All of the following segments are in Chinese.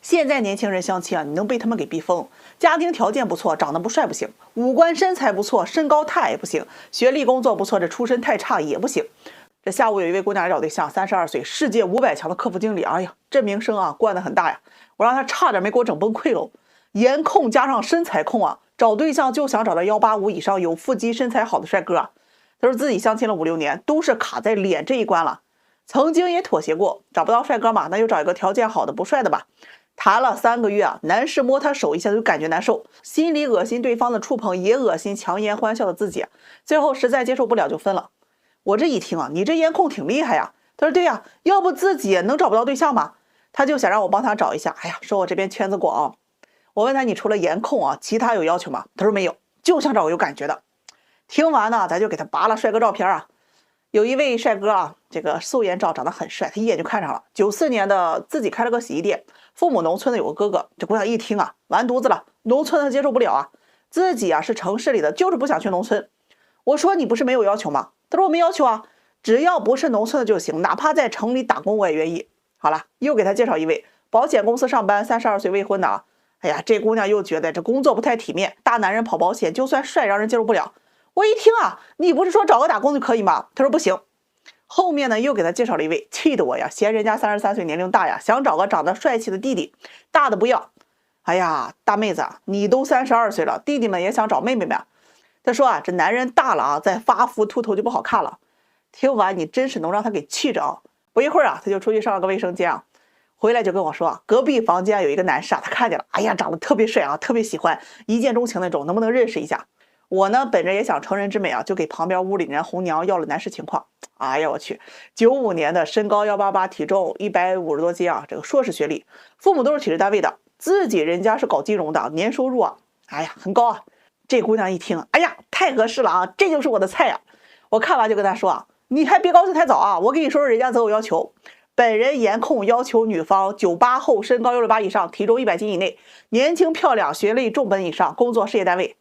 现在年轻人相亲啊，你能被他们给逼疯。家庭条件不错，长得不帅不行；五官身材不错，身高太矮不行；学历工作不错，这出身太差也不行。这下午有一位姑娘来找对象，32岁，世界500强的客服经理。哎呀，这名声啊冠得很大呀，我让她差点没给我整崩溃喽。颜控加上身材控啊，找对象就想找到185以上有腹肌身材好的帅哥啊。他说自己相亲了5、6年，都是卡在脸这一关了。曾经也妥协过，找不到帅哥嘛，那就找一个条件好的不帅的吧。谈了3个月啊，男士摸他手一下就感觉难受，心里恶心对方的触碰，也恶心强颜欢笑的自己，最后实在接受不了就分了。我这一听啊，你这颜控挺厉害呀。他说对呀，要不自己能找不到对象吗？他就想让我帮他找一下。哎呀，说我这边圈子广。我问他，你除了颜控啊，其他有要求吗？他说没有，就想找个有感觉的。听完呢，咱就给他拔了帅哥照片啊。有一位帅哥啊，这个素颜照长得很帅，他一眼就看上了。94年的，自己开了个洗衣店，父母农村的有个哥哥。这姑娘一听啊，完犊子了，农村的接受不了啊，自己啊是城市里的，就是不想去农村。我说你不是没有要求吗？他说我没要求啊，只要不是农村的就行，哪怕在城里打工我也愿意。好了，又给他介绍一位保险公司上班，32岁未婚的啊。哎呀，这姑娘又觉得这工作不太体面，大男人跑保险，就算帅让人接受不了。我一听啊，你不是说找个打工就可以吗？他说不行。后面呢又给他介绍了一位，气得我呀，嫌人家33岁年龄大呀，想找个长得帅气的弟弟，大的不要。哎呀，大妹子，你都32岁了，弟弟们也想找妹妹们。他说啊，这男人大了啊，再发福秃头就不好看了。听完你真是能让他给气着啊！不一会儿啊，他就出去上了个卫生间啊，回来就跟我说啊，隔壁房间有一个男士啊，他看见了，哎呀，长得特别帅啊，特别喜欢，一见钟情那种，能不能认识一下？我呢，本着也想成人之美啊，就给旁边屋里人红娘要了男士情况。哎呀，我去，95年的，身高188，体重150多斤啊，这个硕士学历，父母都是体制单位的，自己人家是搞金融的，年收入啊，哎呀，很高啊。这姑娘一听，哎呀，太合适了啊，这就是我的菜啊。我看完就跟她说啊，你还别高兴太早啊，我跟你说人家择偶要求，本人颜控要求女方98后，身高168以上，体重100斤以内，年轻漂亮，学历重本以上，工作事业单位。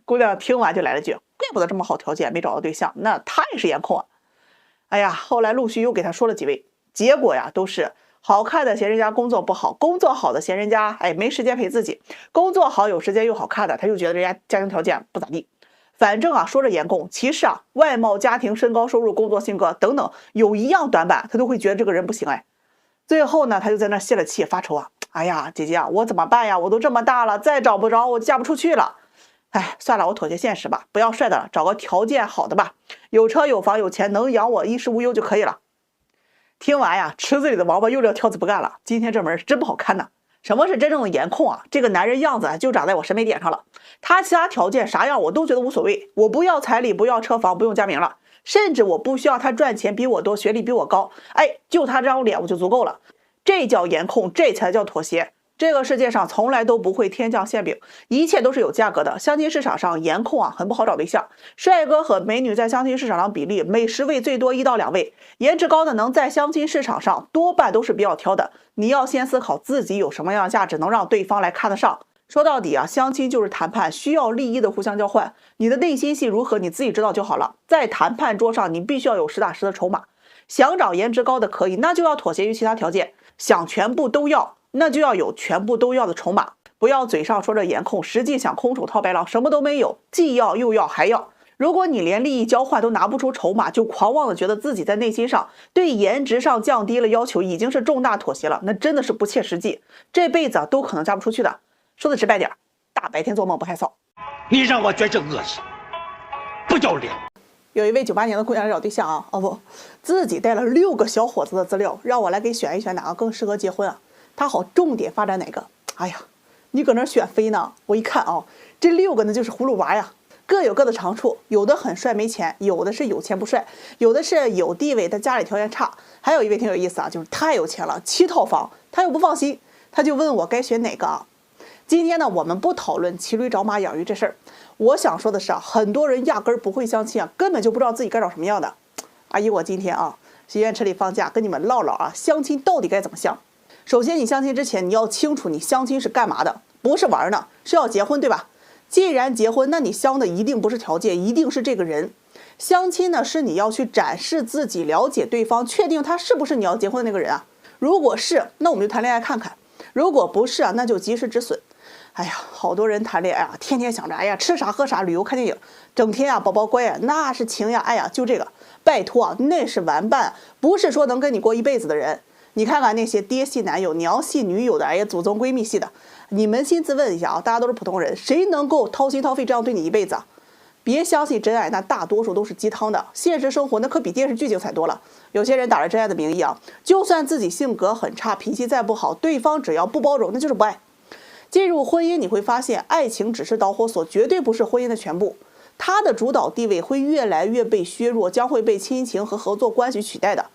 姑娘听完就来了句，怪不得这么好条件没找到对象，那他也是颜控啊。哎呀，后来陆续又给他说了几位，结果呀都是好看的嫌人家工作不好，工作好的嫌人家没时间陪自己，工作好有时间又好看的，他就觉得人家家庭条件不咋地。反正啊说着颜控，其实啊外貌、家庭、身高、收入、工作、性格等等有一样短板，他都会觉得这个人不行。最后呢他就在那泄了气发愁啊，哎呀姐姐啊，我怎么办呀？我都这么大了，再找不着我嫁不出去了。哎，算了，我妥协现实吧，不要帅的了，找个条件好的吧，有车有房有钱，能养我衣食无忧就可以了。听完呀，池子里的王八又撂挑子不干了，今天这门真不好看呐。什么是真正的颜控啊？这个男人样子就长在我审美点上了，他其他条件啥样我都觉得无所谓，我不要彩礼，不要车房，不用加名了，甚至我不需要他赚钱比我多，学历比我高，就他这张脸我就足够了。这叫颜控，这才叫妥协。这个世界上从来都不会天降馅饼，一切都是有价格的。相亲市场上颜控啊很不好找对象，帅哥和美女在相亲市场上比例每10位最多1到2位，颜值高的能在相亲市场上多半都是比较挑的。你要先思考自己有什么样的价值能让对方来看得上。说到底啊，相亲就是谈判，需要利益的互相交换，你的内心戏如何你自己知道就好了。在谈判桌上你必须要有实打实的筹码，想找颜值高的可以，那就要妥协于其他条件，想全部都要那就要有全部都要的筹码，不要嘴上说着颜控，实际想空手套白狼，什么都没有，既要又要还要。如果你连利益交换都拿不出筹码，就狂妄的觉得自己在内心上对颜值上降低了要求，已经是重大妥协了，那真的是不切实际，这辈子都可能嫁不出去的。说的直白点，大白天做梦不害臊。你让我觉着恶心，不要脸。有一位98年的姑娘来找对象啊，自己带了6个小伙子的资料，让我来给选一选哪个更适合结婚啊，他好重点发展哪个。哎呀，你搁那选妃呢，我一看啊，这6个呢就是葫芦娃呀，各有各的长处，有的很帅没钱，有的是有钱不帅，有的是有地位但家里条件差，还有一位挺有意思啊，就是太有钱了，7套房，他又不放心，他就问我该选哪个啊。今天呢我们不讨论骑驴找马养鱼这事儿，我想说的是啊，很多人压根儿不会相亲啊，根本就不知道自己该找什么样的。阿姨，我今天啊学院车里放假跟你们唠唠啊，相亲到底该怎么相。首先你相亲之前你要清楚你相亲是干嘛的，不是玩呢，是要结婚对吧？既然结婚，那你相的一定不是条件，一定是这个人。相亲呢是你要去展示自己，了解对方，确定他是不是你要结婚的那个人啊。如果是，那我们就谈恋爱看看。如果不是啊，那就及时止损。哎呀，好多人谈恋爱啊，天天想着，哎呀，吃啥喝啥，旅游看电影，整天啊，宝宝乖啊，那是情呀，哎呀，就这个，拜托啊，那是玩伴，不是说能跟你过一辈子的人。你看看那些爹系男友、娘系女友的，哎呀，祖宗闺蜜系的，你扪心自问一下啊，大家都是普通人，谁能够掏心掏肺这样对你一辈子啊？别相信真爱，那大多数都是鸡汤的，现实生活那可比电视剧精彩多了。有些人打着真爱的名义啊，就算自己性格很差，脾气再不好，对方只要不包容，那就是不爱。进入婚姻，你会发现，爱情只是导火索，绝对不是婚姻的全部。它的主导地位会越来越被削弱，将会被亲情和合作关系取代的。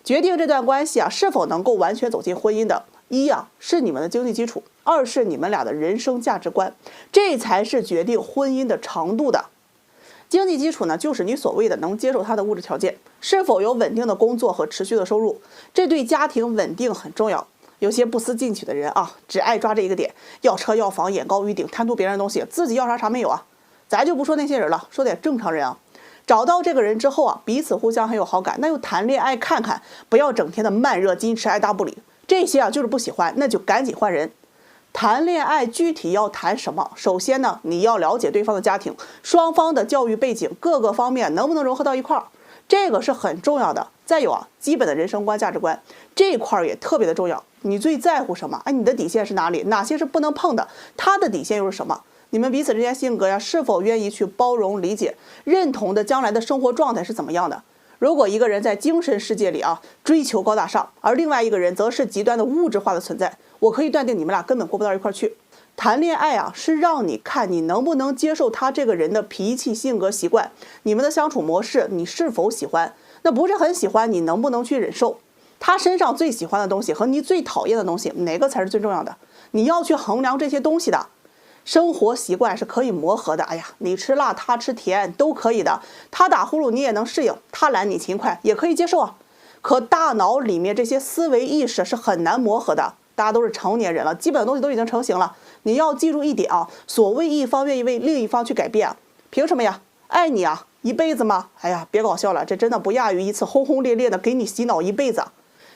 决定这段关系啊是否能够完全走进婚姻的，一啊是你们的经济基础，二是你们俩的人生价值观，这才是决定婚姻的长度的。经济基础呢，就是你所谓的能接受他的物质条件，是否有稳定的工作和持续的收入，这对家庭稳定很重要。有些不思进取的人啊，只爱抓这一个点，要车要房，眼高于顶，贪图别人的东西，自己要啥啥没有啊。咱就不说那些人了，说点正常人啊。找到这个人之后啊，彼此互相很有好感，那就谈恋爱看看，不要整天的慢热矜持爱答不理，这些啊就是不喜欢，那就赶紧换人。谈恋爱具体要谈什么？首先呢，你要了解对方的家庭，双方的教育背景，各个方面能不能融合到一块儿，这个是很重要的。再有啊，基本的人生观、价值观这块也特别的重要。你最在乎什么？哎，你的底线是哪里？哪些是不能碰的？他的底线又是什么？你们彼此之间性格呀，是否愿意去包容、理解、认同的将来的生活状态是怎么样的？如果一个人在精神世界里啊追求高大上，而另外一个人则是极端的物质化的存在，我可以断定你们俩根本过不到一块去。谈恋爱啊，是让你看你能不能接受他这个人的脾气、性格、习惯，你们的相处模式，你是否喜欢？那不是很喜欢，你能不能去忍受？他身上最喜欢的东西和你最讨厌的东西，哪个才是最重要的？你要去衡量这些东西的。生活习惯是可以磨合的，哎呀，你吃辣，他吃甜都可以的。他打呼噜你也能适应，他懒你勤快也可以接受啊。可大脑里面这些思维意识是很难磨合的。大家都是成年人了，基本的东西都已经成型了。你要记住一点啊，所谓一方愿意为另一方去改变，凭什么呀？爱你啊，一辈子吗？哎呀，别搞笑了，这真的不亚于一次轰轰烈烈的给你洗脑一辈子。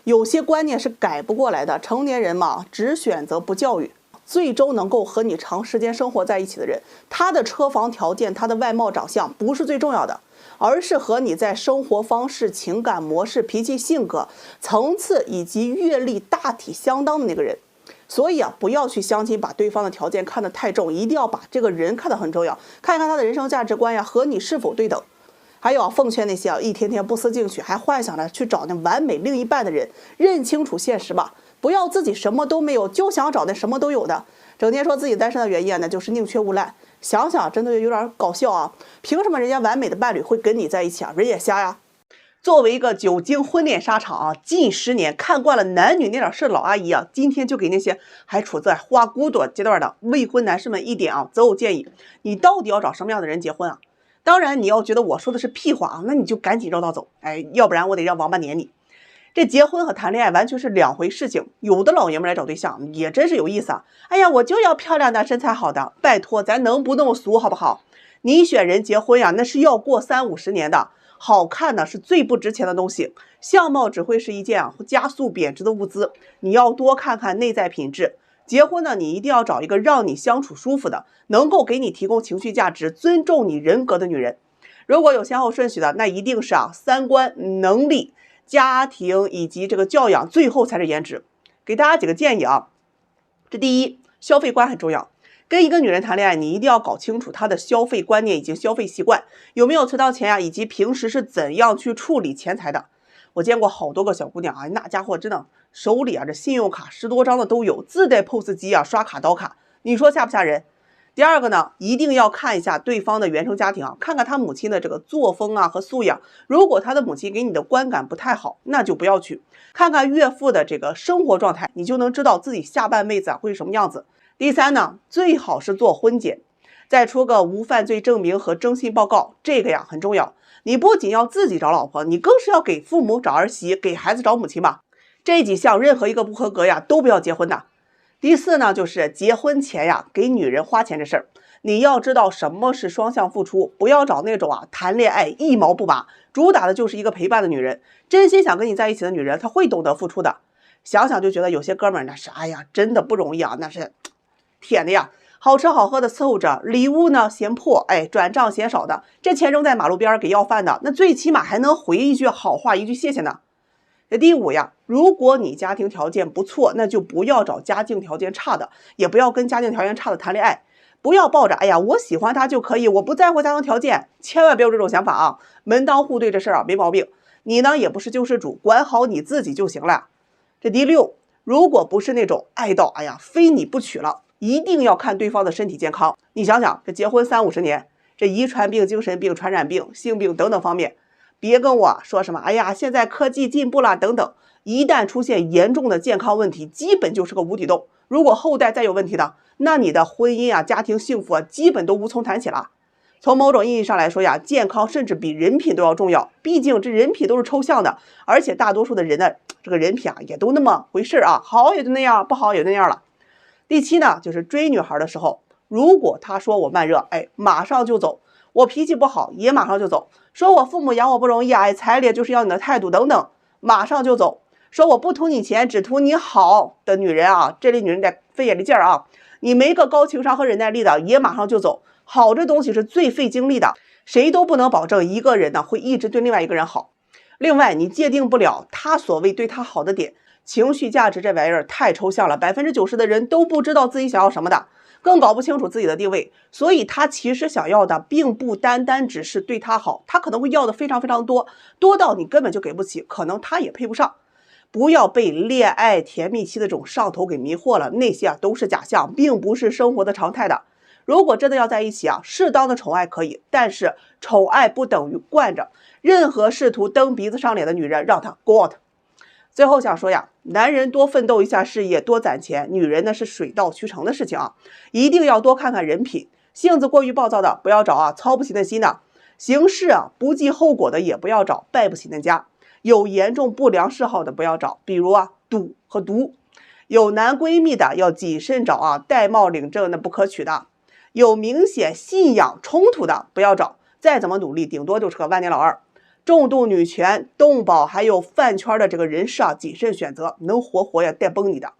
有些观念是改不过来的，成年人嘛，只选择不教育。最终能够和你长时间生活在一起的人，他的车房条件，他的外貌长相不是最重要的，而是和你在生活方式、情感模式、脾气性格、层次以及阅历大体相当的那个人。所以啊，不要去相亲把对方的条件看得太重，一定要把这个人看得很重要，看一看他的人生价值观呀和你是否对等。还有啊，奉劝那些一天天不思进取，还幻想着去找那完美另一半的人，认清楚现实吧。不要自己什么都没有，就想找那什么都有的，整天说自己单身的原因那就是宁缺毋滥。想想真的有点搞笑啊！凭什么人家完美的伴侣会跟你在一起啊？人也瞎呀！作为一个久经婚恋沙场啊，近10年看惯了男女那点事的老阿姨啊，今天就给那些还处在花骨朵阶段的未婚男士们一点择偶建议：你到底要找什么样的人结婚啊？当然，你要觉得我说的是屁话啊，那你就赶紧绕道走，哎，要不然我得让王八撵你。这结婚和谈恋爱完全是两回事情，有的老爷们来找对象也真是有意思啊！哎呀，我就要漂亮的、身材好的，拜托，咱能不那么俗好不好？你选人结婚呀，那是要过30-50年的，好看呢是最不值钱的东西，相貌只会是一件加速贬值的物资，你要多看看内在品质。结婚呢，你一定要找一个让你相处舒服的，能够给你提供情绪价值、尊重你人格的女人。如果有先后顺序的，那一定是三观、能力、家庭以及这个教养，最后才是颜值。给大家几个建议啊。这第一，消费观很重要。跟一个女人谈恋爱，你一定要搞清楚她的消费观念以及消费习惯，有没有存到钱呀，以及平时是怎样去处理钱财的。我见过好多个小姑娘啊，那家伙真的手里这信用卡10多张的都有，自带 POS 机刷卡刀卡，你说吓不吓人？第二个呢，一定要看一下对方的原生家庭看看他母亲的这个作风和素养。如果他的母亲给你的观感不太好，那就不要去。看看岳父的这个生活状态，你就能知道自己下半辈子会是什么样子。第三呢，最好是做婚检，再出个无犯罪证明和征信报告，这个很重要。你不仅要自己找老婆，你更是要给父母找儿媳，给孩子找母亲吧。这几项任何一个不合格都不要结婚的。第四呢，就是结婚前给女人花钱这事儿，你要知道什么是双向付出，不要找那种谈恋爱一毛不拔，主打的就是一个陪伴的女人。真心想跟你在一起的女人，她会懂得付出的。想想就觉得有些哥们儿那是，哎呀，真的不容易啊，那是天的呀！好吃好喝的伺候着，礼物呢嫌破，哎，转账嫌少的，这钱扔在马路边给要饭的，那最起码还能回一句好话，一句谢谢呢。这第五呀，如果你家庭条件不错，那就不要找家境条件差的，也不要跟家境条件差的谈恋爱，不要抱着哎呀我喜欢他就可以，我不在乎家庭条件，千万别有这种想法啊！门当户对这事儿啊没毛病，你呢也不是救世主，管好你自己就行了。这第六，如果不是那种爱到哎呀非你不娶了，一定要看对方的身体健康。你想想，这结婚30-50年，这遗传病、精神病、传染病、性病等等方面，别跟我说什么哎呀现在科技进步了等等，一旦出现严重的健康问题，基本就是个无底洞。如果后代再有问题的，那你的婚姻啊、家庭幸福啊，基本都无从谈起了。从某种意义上来说呀，健康甚至比人品都要重要，毕竟这人品都是抽象的，而且大多数的人的这个人品啊也都那么回事啊，好也就那样，不好也就那样了。第七呢，就是追女孩的时候，如果她说我慢热，哎，马上就走；我脾气不好，也马上就走；说我父母养我不容易，哎，彩礼就是要你的态度等等，马上就走；说我不图你钱，只图你好的女人啊，这类女人得费眼力劲儿啊，你没个高情商和忍耐力的，也马上就走。好这东西是最费精力的，谁都不能保证一个人呢会一直对另外一个人好。另外，你界定不了他所谓对他好的点。情绪价值这玩意儿太抽象了，90%的人都不知道自己想要什么的，更搞不清楚自己的定位，所以他其实想要的并不单单只是对他好，他可能会要的非常非常多，多到你根本就给不起，可能他也配不上。不要被恋爱甜蜜期的这种上头给迷惑了，那些啊都是假象，并不是生活的常态的。如果真的要在一起啊，适当的宠爱可以，但是宠爱不等于惯着。任何试图蹬鼻子上脸的女人，让她 go out。最后想说呀，男人多奋斗一下事业，多攒钱，女人呢是水到渠成的事情啊，一定要多看看人品。性子过于暴躁的不要找啊，操不起那心的；行事啊不计后果的也不要找，败不起那家。有严重不良嗜好的不要找，比如啊赌和毒。有男闺蜜的要谨慎找啊，戴帽领证那不可取的。有明显信仰冲突的不要找，再怎么努力顶多就是个万年老二。重度女权、动保还有饭圈的这个人士啊，谨慎选择，能活呀带崩你的。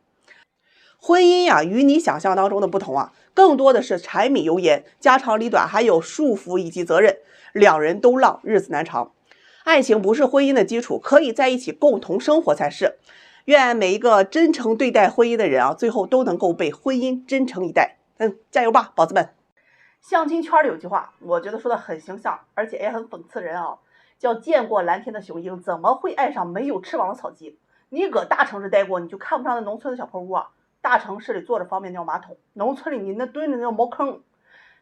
婚姻呀，与你想象当中的不同啊，更多的是柴米油盐、家长里短，还有束缚以及责任，两人都浪，日子难长。爱情不是婚姻的基础，可以在一起共同生活才是。愿每一个真诚对待婚姻的人啊，最后都能够被婚姻真诚以待。加油吧，宝子们！相亲圈里有句话，我觉得说的很形象，而且也很讽刺人啊，叫见过蓝天的雄鹰，怎么会爱上没有翅膀的草鸡？你搁大城市待过，你就看不上那农村的小破屋啊？大城市里坐着方便尿马桶，农村里你那蹲着那茅坑，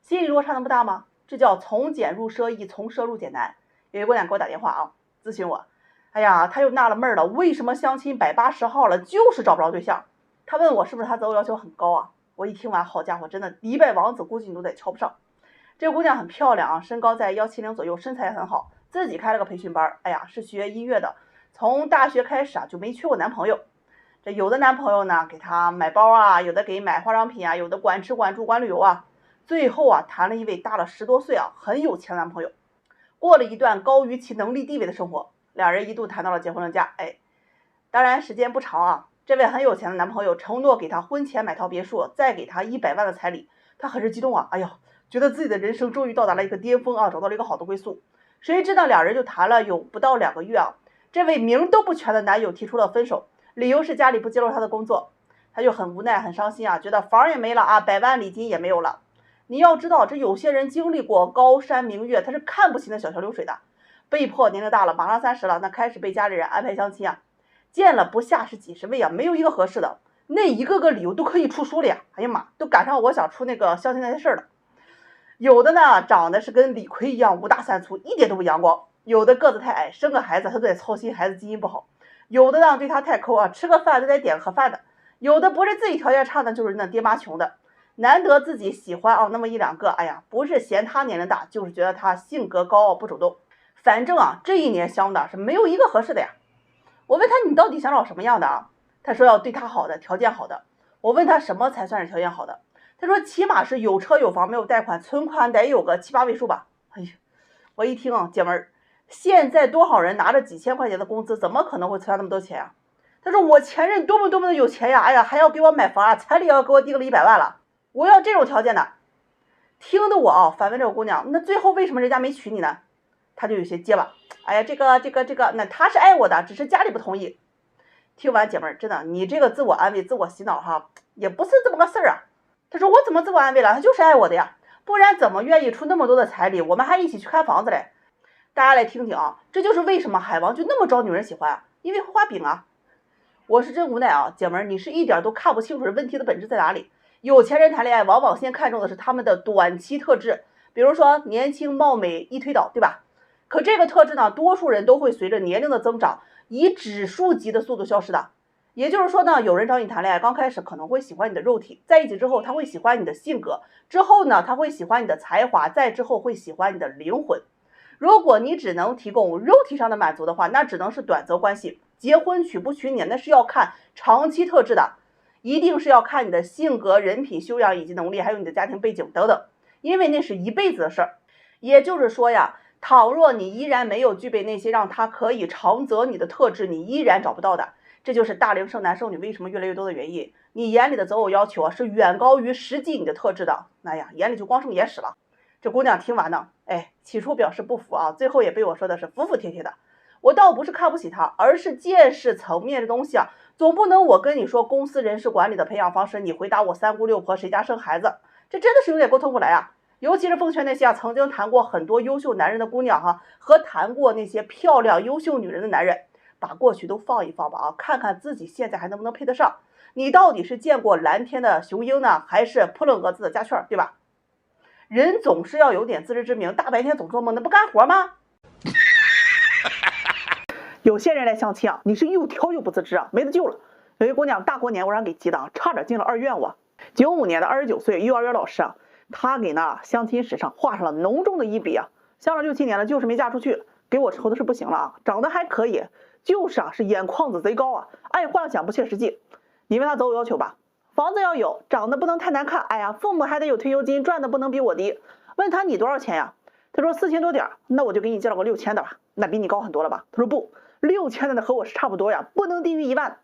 心理落差那么大吗？这叫从俭入奢易，从奢入俭难。有一姑娘给我打电话啊，咨询我，哎呀，她又纳了闷了，为什么相亲180号了，就是找不着对象？她问我是不是她择偶要求很高啊？我一听完，好家伙，真的迪拜王子估计你都得瞧不上。这姑娘很漂亮啊，身高在170左右，身材很好，自己开了个培训班，哎呀，是学音乐的，从大学开始啊就没缺过男朋友。这有的男朋友呢给她买包啊，有的给买化妆品啊，有的管吃管住管旅游啊。最后啊谈了一位大了10多岁啊很有钱的男朋友，过了一段高于其能力地位的生活，两人一度谈到了结婚的家。哎，当然时间不长啊。这位很有钱的男朋友承诺给她婚前买套别墅，再给她100万的彩礼，她很是激动啊，哎呀，觉得自己的人生终于到达了一个巅峰啊，找到了一个好的归宿。谁知道两人就谈了有不到2个月啊，这位名都不全的男友提出了分手，理由是家里不接受他的工作。他就很无奈很伤心啊，觉得房也没了啊，100万礼金也没有了。你要知道，这有些人经历过高山明月，他是看不起那小桥流水的，被迫年龄大了，马上30了，那开始被家里人安排相亲啊，见了不下是几十位啊，没有一个合适的，那一个个理由都可以出书了呀！哎呀妈，都赶上我想出那个相亲那些事儿了。有的呢长得是跟李逵一样5大3粗，一点都不阳光；有的个子太矮，生个孩子他都得操心孩子基因不好；有的呢对他太抠啊，吃个饭都得点个盒饭的；有的不是自己条件差的，就是那爹妈穷的。难得自己喜欢啊那么1、2个，哎呀，不是嫌他年龄大，就是觉得他性格高傲不主动。反正啊这一年相的是没有一个合适的呀。我问他你到底想找什么样的啊？他说要对他好的，条件好的。我问他什么才算是条件好的？他说起码是有车有房没有贷款，存款得有个7、8位数吧。哎呀，我一听啊，姐们儿，现在多少人拿着几千块钱的工资，怎么可能会存下那么多钱啊？他他说我前任多么多么的有钱呀，哎呀，还要给我买房啊，彩礼要给我定了100万了，我要这种条件的。听得我啊，反问这个姑娘，那最后为什么人家没娶你呢？她就有些结巴，哎呀，这个，那他是爱我的，只是家里不同意。听完姐妹儿，真的，你这个自我安慰、自我洗脑哈，也不是这么个事儿啊。她说我怎么自我安慰了？他就是爱我的呀，不然怎么愿意出那么多的彩礼？我们还一起去看房子嘞。大家来听听啊，这就是为什么海王就那么招女人喜欢啊，因为会画饼啊。我是真无奈啊，姐妹儿，你是一点都看不清楚问题的本质在哪里。有钱人谈恋爱往往先看重的是他们的短期特质，比如说年轻貌美一推倒，对吧？可这个特质呢，多数人都会随着年龄的增长以指数级的速度消失的。也就是说呢，有人找你谈恋爱，刚开始可能会喜欢你的肉体，在一起之后他会喜欢你的性格，之后呢他会喜欢你的才华，再之后会喜欢你的灵魂。如果你只能提供肉体上的满足的话，那只能是短则关系。结婚娶不娶你，那是要看长期特质的，一定是要看你的性格、人品、修养以及能力，还有你的家庭背景等等，因为那是一辈子的事儿。也就是说呀，倘若你依然没有具备那些让他可以长择你的特质，你依然找不到的。这就是大龄剩男剩女为什么越来越多的原因。你眼里的择偶要求啊，是远高于实际你的特质的。那呀，眼里就光剩眼屎了。这姑娘听完呢，起初表示不服啊，最后也被我说的是服服帖帖的。我倒不是看不起她，而是见识层面的东西啊，总不能我跟你说公司人事管理的培养方式，你回答我三姑六婆谁家生孩子，这真的是有点沟通不来啊。尤其是奉劝那些曾经谈过很多优秀男人的姑娘哈，和谈过那些漂亮优秀女人的男人，把过去都放一放吧啊，看看自己现在还能不能配得上。你到底是见过蓝天的雄鹰呢，还是扑棱蛾子的家雀，对吧？人总是要有点自知之明，大白天总做梦，那不干活吗？有些人来相亲啊，你是又挑又不自知啊，没得救了。有一姑娘大过年我让给急的，差点进了2院我。95年的29岁幼儿园老师啊，她给那相亲史上画上了浓重的一笔啊。相了6、7年了，就是没嫁出去，给我愁的是不行了啊。长得还可以，就是是眼眶子贼高啊，爱幻想不切实际。你问她择偶要求吧，房子要有，长得不能太难看，父母还得有退休金，赚的不能比我低。问他你多少钱呀？他说4000多点，那我就给你介绍个6000的吧，那比你高很多了吧？他说不，6000的和我是差不多呀，不能低于1万。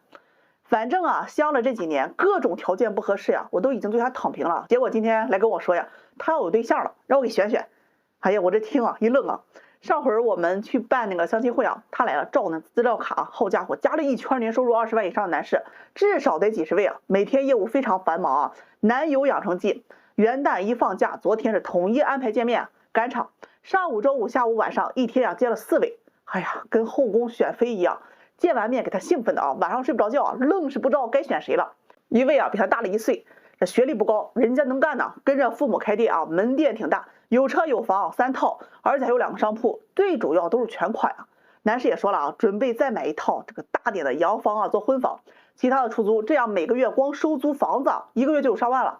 反正啊，相了这几年，各种条件不合适呀，我都已经对他躺平了。结果今天来跟我说呀，他要有对象了，让我给选选。我这听啊一愣啊。上回我们去办那个相亲会啊，他来了，照那资料卡，好家伙，加了一圈年收入20万以上的男士，至少得几十位啊，每天业务非常繁忙啊。男友养成记，元旦一放假，昨天是统一安排见面赶场，上午、周五、下午、晚上一天啊接了4位，跟后宫选妃一样。见完面给他兴奋的啊，晚上睡不着觉，愣是不知道该选谁了。一位啊比他大了1岁，这学历不高，人家能干呢，跟着父母开店啊，门店挺大，有车有房3套，而且还有2个商铺，最主要都是全款啊。男士也说了啊，准备再买一套这个大点的洋房啊做婚房，其他的出租，这样每个月光收租房子1个月就有上万了。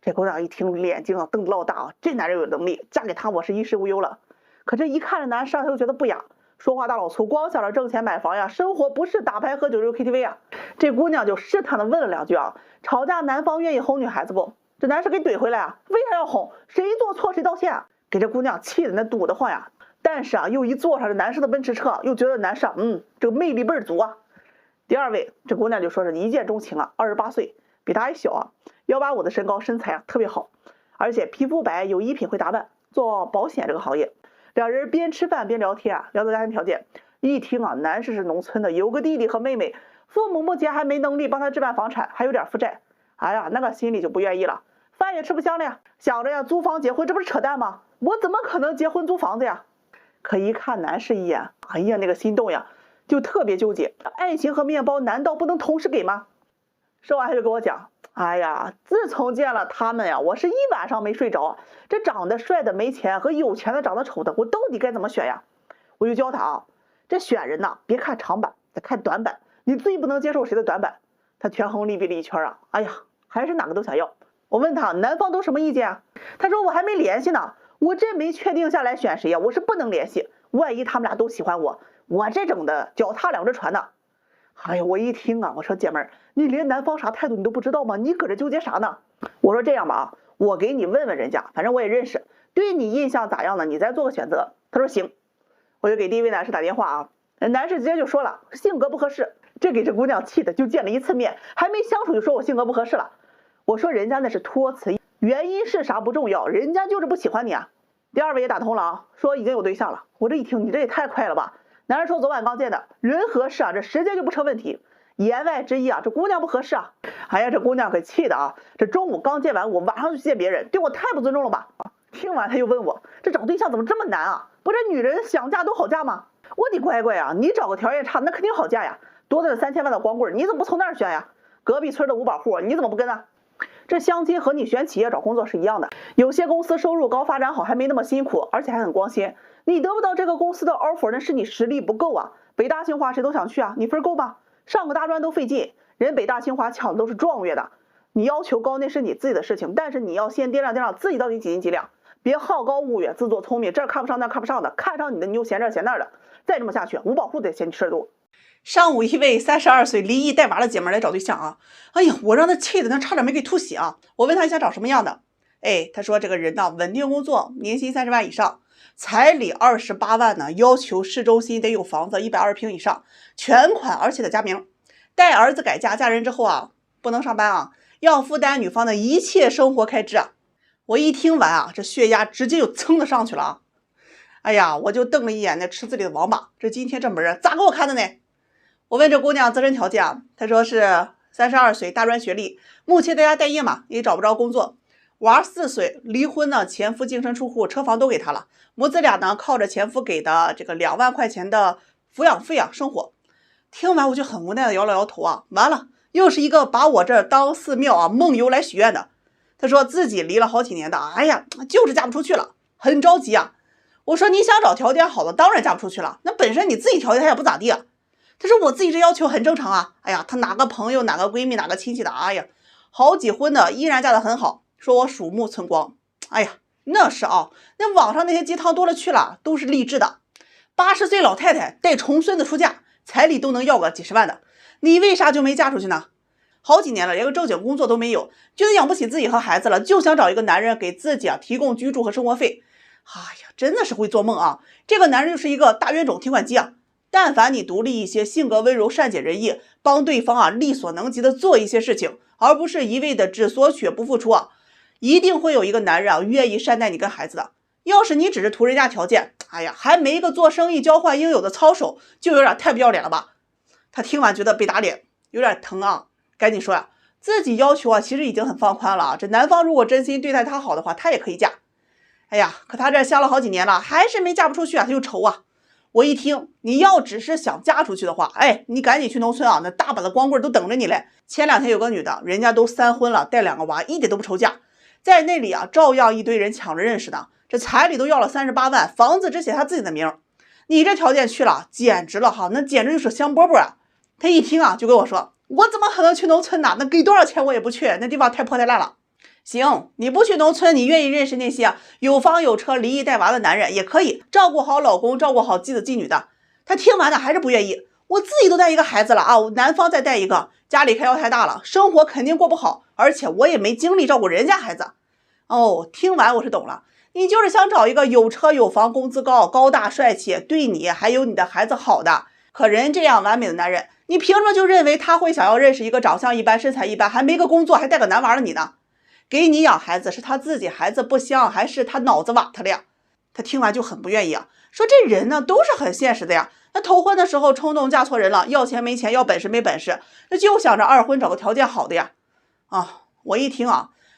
这姑娘一听眼睛啊瞪得老大啊，这男人有能力，嫁给他我是衣食无忧了。可这一看这男士他就觉得不雅，说话大老粗，光想着挣钱买房呀，生活不是打牌喝酒就是 KTV 啊。这姑娘就试探的问了2句啊，吵架男方愿意哄女孩子不？这男士给怼回来啊，为啥要哄？谁做错谁道歉啊？给这姑娘气的那堵得慌呀。但是啊，又一坐上这男士的奔驰车，又觉得男士这个魅力倍儿足啊。第2位，这姑娘就说是一见钟情啊，28岁，比她还小啊，185的身高，身材啊特别好，而且皮肤白，有衣品，会打扮，做保险这个行业。2人边吃饭边聊天啊，聊到家庭条件。一听啊，男士是农村的，有个弟弟和妹妹，父母目前还没能力帮他置办房产，还有点负债。那个心里就不愿意了，饭也吃不香了呀，想着呀租房结婚，这不是扯淡吗？我怎么可能结婚租房子呀？可一看男士一眼，那个心动呀，就特别纠结，爱情和面包难道不能同时给吗？说完他就跟我讲，自从见了他们呀，我是一晚上没睡着。这长得帅的没钱和有钱的长得丑的，我到底该怎么选呀？我就教他啊，这选人呐，别看长板，得看短板。你最不能接受谁的短板？他权衡利弊了一圈啊，还是哪个都想要。我问他男方都什么意见啊？他说我还没联系呢，我这没确定下来选谁呀，我是不能联系，万一他们俩都喜欢我，我这整的脚踏两只船呢。我一听啊，我说姐妹儿，你连男方啥态度你都不知道吗？你搁这纠结啥呢？我说这样吧啊，我给你问问人家，反正我也认识，对你印象咋样呢？你再做个选择。他说行，我就给第1位男士打电话啊，男士直接就说了，性格不合适，这给这姑娘气的，就见了一次面，还没相处就说我性格不合适了。我说人家那是托词，原因是啥不重要，人家就是不喜欢你啊。第二位也打通了啊，说已经有对象了。我这一听，你这也太快了吧。男人说昨晚刚见的，人合适啊，这时间就不成问题。言外之意啊，这姑娘不合适啊。哎呀，这姑娘可气的啊，这中午刚见完我，晚上就去见别人，对我太不尊重了吧。听完他又问我，这找对象怎么这么难啊？不是女人想嫁都好嫁吗？我的乖乖啊，你找个条件差那肯定好嫁呀，多的3000万的光棍，你怎么不从那儿选呀？隔壁村的五保户你怎么不跟啊？这相亲和你选企业找工作是一样的，有些公司收入高发展好还没那么辛苦，而且还很光鲜。你得不到这个公司的 offer 那是你实力不够啊。北大清华谁都想去啊，你分够吗？上个大专都费劲，人北大清华抢的都是状元的。你要求高那是你自己的事情，但是你要先掂量掂量自己到底几斤几两，别好高骛远，自作聪明，这儿看不上那儿看不上的，看上你的你就嫌这嫌那儿的，再这么下去五保户得嫌你事儿多。上午一位32岁离异带娃的姐妹来找对象啊，哎呀，我让她气的她差点没给吐血啊。我问她想找什么样的，她说这个人呢稳定工作，年薪30万以上，彩礼28万呢，要求市中心得有房子120平以上，全款而且得加名，带儿子改嫁，嫁人之后啊不能上班啊，要负担女方的一切生活开支啊。我一听完啊，这血压直接就蹭的上去了啊。哎呀，我就瞪了一眼那池子里的王八，这今天这门啊咋给我看的呢？我问这姑娘自身条件啊，她说是32岁，大专学历，目前在家待业嘛，也找不着工作。娃4岁，离婚呢，前夫净身出户，车房都给她了，母子俩呢靠着前夫给的这个2万块钱的抚养费啊生活。听完我就很无奈的摇了摇头啊，完了，又是一个把我这当寺庙啊梦游来许愿的。她说自己离了好几年的，哎呀，就是嫁不出去了，很着急啊。我说你想找条件好的，当然嫁不出去了，那本身你自己条件他也不咋地啊。他说我自己这要求很正常啊，哎呀，他哪个朋友哪个闺蜜哪个亲戚的，哎呀，好几婚的依然嫁得很好，说我鼠目寸光。哎呀，那是啊，那网上那些鸡汤多了去了，都是励志的。80岁老太太带重孙子出嫁，彩礼都能要个几十万的，你为啥就没嫁出去呢？好几年了，连个正经工作都没有，觉得养不起自己和孩子了，就想找一个男人给自己提供居住和生活费。哎呀，真的是会做梦啊！这个男人就是一个大冤种提款机啊！但凡你独立一些，性格温柔，善解人意，帮对方力所能及的做一些事情，而不是一味的只索取不付出啊，一定会有一个男人愿意善待你跟孩子的。要是你只是图人家条件，哎呀，还没一个做生意交换应有的操守，就有点太不要脸了吧？他听完觉得被打脸，有点疼啊，赶紧说自己要求其实已经很放宽了，这男方如果真心对待他好的话，他也可以嫁。哎呀，可他这相了好几年了，还是没嫁不出去啊，他就愁啊。我一听，你要只是想嫁出去的话，你赶紧去农村啊，那大把的光棍都等着你嘞。前2天有个女的，人家都3婚了，带2个娃，一点都不愁嫁，在那里照样一堆人抢着认识的，这彩礼都要了38万，房子只写他自己的名。你这条件去了，简直了哈，那简直就是香饽饽啊！他一听就跟我说，我怎么可能去农村呢？那给多少钱我也不去，那地方太破太烂了。行，你不去农村，你愿意认识那些有房有车离异带娃的男人也可以，照顾好老公，照顾好继子继女的。他听完还是不愿意，我自己都带一个孩子了啊，我男方再带一个，家里开销太大了，生活肯定过不好，而且我也没精力照顾人家孩子。听完我是懂了，你就是想找一个有车有房，工资高，高大帅气，对你还有你的孩子好的。可人这样完美的男人，你凭什么就认为他会想要认识一个长相一般身材一般还没个工作还带个男娃的你呢？给你养孩子是他自己孩子不香，还是他脑子瓦特了呀？他听完就很不愿意啊，说这人呢都是很现实的呀。那头婚的时候冲动嫁错人了，要钱没钱，要本事没本事，那就想着2婚找个条件好的呀。我一听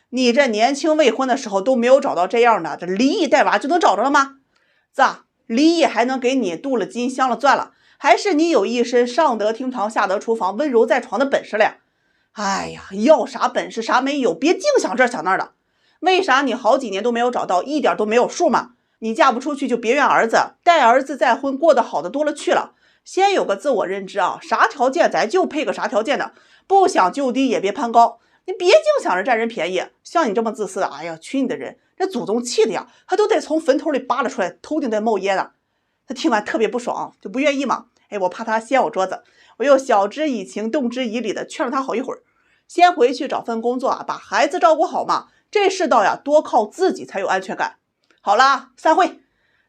你这年轻未婚的时候都没有找到这样的，这离异带娃就能找着了吗？咋离异还能给你镀了金镶了钻了，还是你有一身上得厅堂下得厨房温柔在床的本事了呀？哎呀，要啥本事啥没有，别净想这想那的。为啥你好几年都没有找到，一点都没有数吗？你嫁不出去就别怨儿子，带儿子再婚过得好的多了去了。先有个自我认知啥条件咱就配个啥条件的，不想就低也别攀高，你别净想着占人便宜。像你这么自私的，哎呀，娶你的人，这祖宗气的呀，他都得从坟头里扒拉出来，头顶在冒烟呢。他听完特别不爽，就不愿意嘛。我怕他掀我桌子，我又晓之以情动之以理的劝了他好一会儿，先回去找份工作把孩子照顾好嘛，这世道多靠自己才有安全感。好了，散会。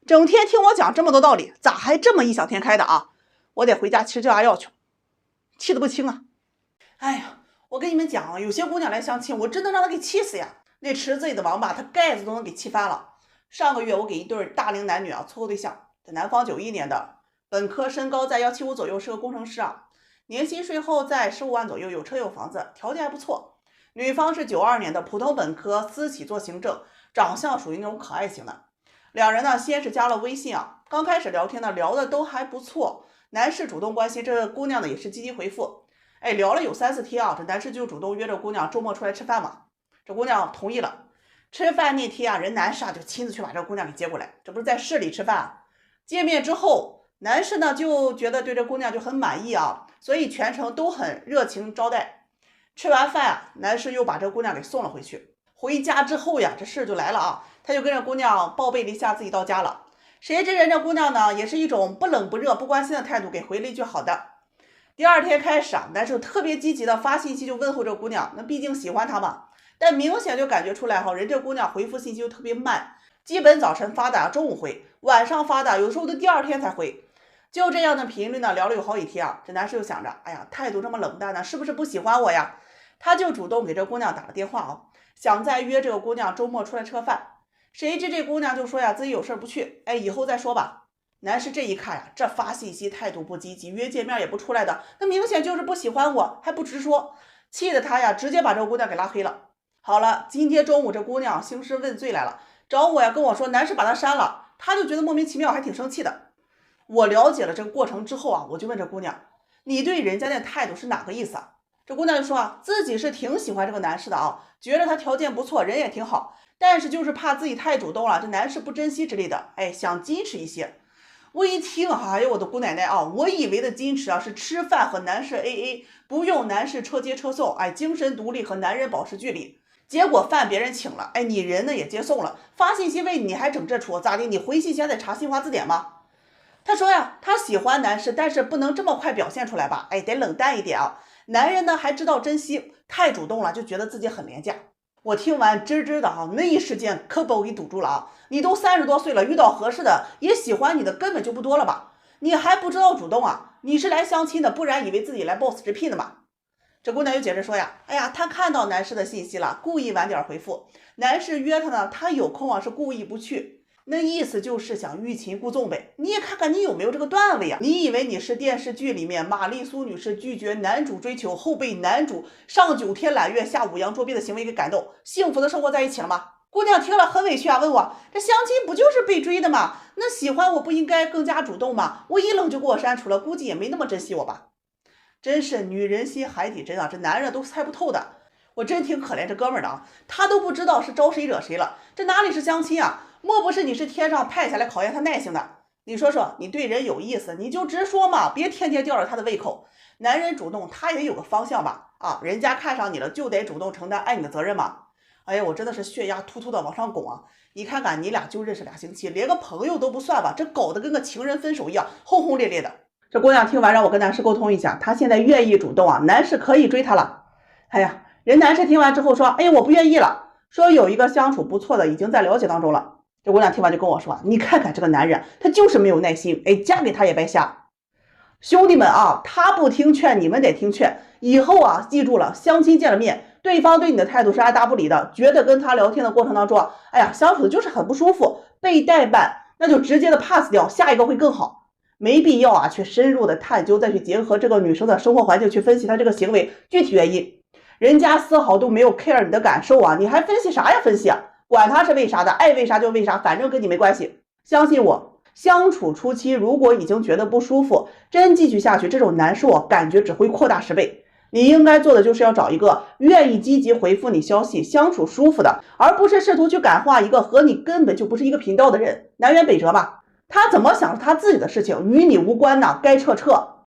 整天听我讲这么多道理，咋还这么异想天开的啊？我得回家吃这药去。气得不轻啊！哎呀，我跟你们讲，有些姑娘来相亲，我真能让她给气死呀！那池子里的王八，她盖子都能给气翻了。上个月我给一对大龄男女撮合对象，这男方91年的，本科身高在175左右，是个工程师啊，年薪税后在15万左右，有车有房子，条件还不错。女方是92年的，普通本科，私企做行政，长相属于那种可爱型的。两人呢，先是加了微信啊，刚开始聊天呢，聊的都还不错。男士主动关心，这姑娘呢也是积极回复。哎，聊了有3、4天啊，这男士就主动约这姑娘周末出来吃饭嘛。这姑娘同意了。吃饭那天啊，人男士就亲自去把这姑娘给接过来，这不是在市里吃饭啊。见面之后，男士呢就觉得对这姑娘就很满意啊，所以全程都很热情招待。吃完饭啊，男士又把这姑娘给送了回去。回家之后呀，这事就来了啊，他就跟这姑娘报备了一下自己到家了。谁知人这姑娘呢，也是一种不冷不热不关心的态度，给回了一句好的。第2天开始啊，男士特别积极的发信息就问候这姑娘，那毕竟喜欢她嘛。但明显就感觉出来哈，人这姑娘回复信息就特别慢，基本早晨发的中午回，晚上发的有时候都第2天才回。就这样的频率呢，聊了有好几天啊。这男士就想着，哎呀，态度这么冷淡呢，是不是不喜欢我呀？他就主动给这姑娘打了电话啊，想再约这个姑娘周末出来吃个饭。谁知这姑娘就说呀，自己有事不去，哎，以后再说吧。男士这一看呀，这发信息态度不积极，约见面也不出来的，那明显就是不喜欢我，还不直说，气得他呀，直接把这个姑娘给拉黑了。好了，今天中午这姑娘兴师问罪来了，找我呀，跟我说男士把她删了，她就觉得莫名其妙，还挺生气的。我了解了这个过程之后啊，我就问这姑娘，你对人家那态度是哪个意思啊？这姑娘就说啊，自己是挺喜欢这个男士的啊，觉得他条件不错，人也挺好，但是就是怕自己太主动了，这男士不珍惜之类的，哎，想矜持一些。我一听，哎呦我的姑奶奶啊！我以为的矜持啊是吃饭和男士 AA， 不用男士车接车送，哎，精神独立和男人保持距离。结果饭别人请了，哎，你人呢也接送了，发信息问你还整这出，咋的？你回信前得查新华字典吗？他说呀，他喜欢男士，但是不能这么快表现出来吧，哎，得冷淡一点啊。男人呢还知道珍惜，太主动了就觉得自己很廉价。我听完吱吱的啊，那一时间可把我给堵住了啊！你都30多岁了，遇到合适的也喜欢你的根本就不多了吧？你还不知道主动啊？你是来相亲的，不然以为自己来 boss 直聘的吗？这姑娘又解释说呀，哎呀，她看到男士的信息了，故意晚点回复。男士约她呢，她有空啊，是故意不去。那意思就是想欲擒故纵呗。你也看看你有没有这个段位啊？你以为你是电视剧里面玛丽苏女士拒绝男主追求后被男主上9天揽月下5洋捉鳖的行为给感动，幸福的生活在一起了吗？姑娘听了很委屈啊，问我这相亲不就是被追的吗？那喜欢我不应该更加主动吗？我一冷就给我删除了，估计也没那么珍惜我吧。真是女人心海底针啊，这男人都猜不透的。我真挺可怜这哥们儿的啊，他都不知道是招谁惹谁了，这哪里是相亲啊？莫不是你是天上派下来考验他耐性的？你说说，你对人有意思，你就直说嘛，别天天吊着他的胃口。男人主动，他也有个方向吧？啊，人家看上你了，就得主动承担爱你的责任嘛。哎呀，我真的是血压突突的往上拱啊！你看看你俩就认识2星期，连个朋友都不算吧？这搞得跟个情人分手一样，轰轰烈烈的。这姑娘听完让我跟男士沟通一下，她现在愿意主动啊，男士可以追她了。哎呀，人男士听完之后说，哎呀，我不愿意了，说有一个相处不错的，已经在了解当中了。这姑娘听完就跟我说，你看看这个男人，他就是没有耐心，哎，嫁给他也白瞎。兄弟们啊，他不听劝，你们得听劝。以后啊，记住了，相亲见了面，对方对你的态度是爱答不理的，觉得跟他聊天的过程当中，哎呀，相处的就是很不舒服，被怠慢，那就直接的 pass 掉，下一个会更好。没必要啊，去深入的探究，再去结合这个女生的生活环境去分析她这个行为具体原因。人家丝毫都没有 care 你的感受啊，你还分析啥呀分析啊？管他是为啥的，爱为啥就为啥，反正跟你没关系。相信我，相处初期如果已经觉得不舒服，真继续下去，这种难受啊，感觉只会扩大10倍。你应该做的就是要找一个愿意积极回复你消息、相处舒服的，而不是试图去感化一个和你根本就不是一个频道的人。南辕北辙嘛，他怎么想是他自己的事情，与你无关呢，该撤撤。